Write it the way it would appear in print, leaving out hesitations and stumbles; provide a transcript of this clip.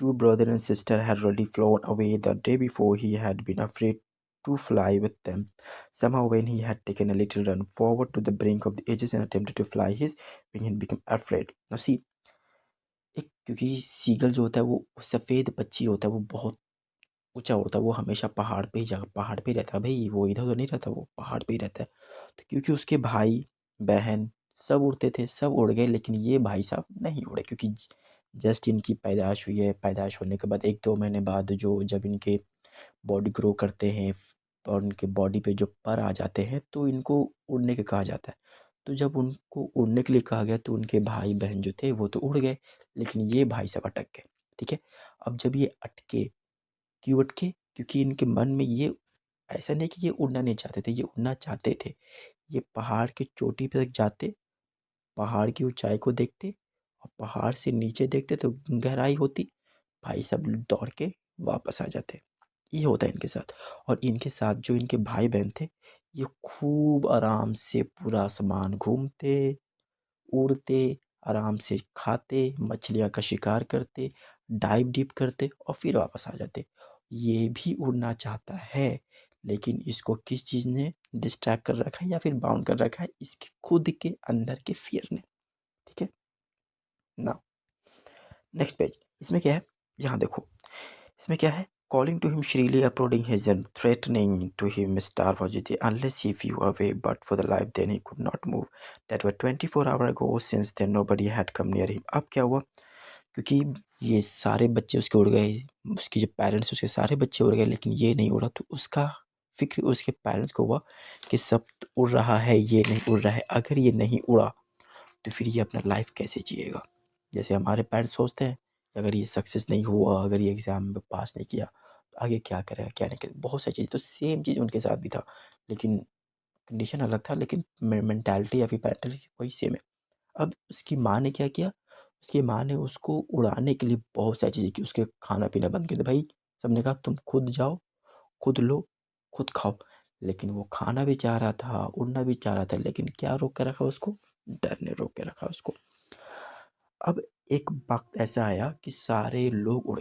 two brother and sister had already flown away the day before. He had been afraid to fly with them. Somehow, when he had taken a little run forward to the brink of the edges and attempted to fly his wing, had become afraid. Now see, एक क्योंकि seagull जो होता है वो सफ़ेद पक्षी होता है, वो बहुत ऊँचा उड़ता है, वो हमेशा पहाड़ पे ही रहता है भई, वो इधर-उधर नहीं रहता, वो पहाड़ पे ही रहता है। तो क्योंकि उसके भाई, बहन सब उड़ते थे, सब उड़ गए लेकिन ये भाई साहब नहीं उड़े क्योंकि जस्ट इनकी पैदाइश हुई है, पैदाइश होने के बाद 1-2 महीने बाद जो जब इनके बॉडी ग्रो करते हैं और उनके बॉडी पे जो पर आ जाते हैं तो इनको उड़ने का कहा जाता है। तो जब उनको उड़ने के लिए कहा गया तो उनके भाई-बहन जो थे वो तो उड़ गए, लेकिन ये भाई साहब अटक गए, ठीक है? अब जब ये अटके, क्यों अटके? क्योंकि इनके मन में ये ऐसा नहीं कि ये उड़ना नहीं चाहते थे, ये उड़ना चाहते थे। ये पहाड़ की चोटी पे तक जाते, पहाड़ की ऊँचाई को देखते और पहाड़ से नीचे देखते तो गहराई होती, भाई साहब दौड़ के वापस आ जाते। ये होता है इनके साथ और इनके साथ जो इनके भाई-बहन थे, ये खूब आराम से पूरा आसमान घूमते, उड़ते, आराम से खाते, मछलियाँ का शिकार करते, डाइव डीप करते और फिर वापस आ जाते। ये भी उड़ना चाहता है, लेकिन इसको किस चीज़ ने डिस्ट्रैक्ट कर रखा है या फिर बाउंड कर रखा है, इसके खुद के अंदर के फ़ियर ने, ठीक है? नाउ नेक्स्ट पेज, इसमें क्या है? यहाँ देखो, इसमें क्या है? Calling to him shrilly, applauding his and threatening to him starve unless he flew away, but for the life then he could not move. That were 24 hours ago. Since then nobody had come near him. अब क्या हुआ? क्योंकि ये सारे बच्चे उसके उड़ गए, उसके जो पेरेंट्स उसके सारे बच्चे उड़ गए लेकिन ये नहीं उड़ा तो उसका फ़िक्र उसके पेरेंट्स को हुआ कि सब उड़ रहा है, ये नहीं उड़ रहा है। अगर ये नहीं उड़ा तो फिर ये अपना लाइफ कैसे जिएगा? जैसे हमारे पेरेंट्स सोचते हैं कि अगर ये सक्सेस नहीं हुआ, अगर ये एग्ज़ाम में पास नहीं किया, तो आगे क्या करेगा, क्या नहीं करेगा? बहुत सारी चीज़ें, तो सेम चीज़ उनके साथ भी था, लेकिन कंडीशन अलग था, लेकिन मेंटालिटी या फिर पैरेंटल वही सेम है। अब उसकी माँ ने क्या किया? उसकी माँ ने उसको उड़ाने के लिए बहुत सारी चीज़ें की, उसके खाना-पीना बंद कर दिया। भाई, सबने कहा तुम खुद जाओ, खुद लो, खुद खाओ। लेकिन वो खाना भी चाह रहा था, उड़ना भी चाह रहा था, लेकिन क्या रोक के रखा उसको? डर ने रोक के रखा उसको। अब एक वक़्त ऐसा आया कि सारे लोग उड़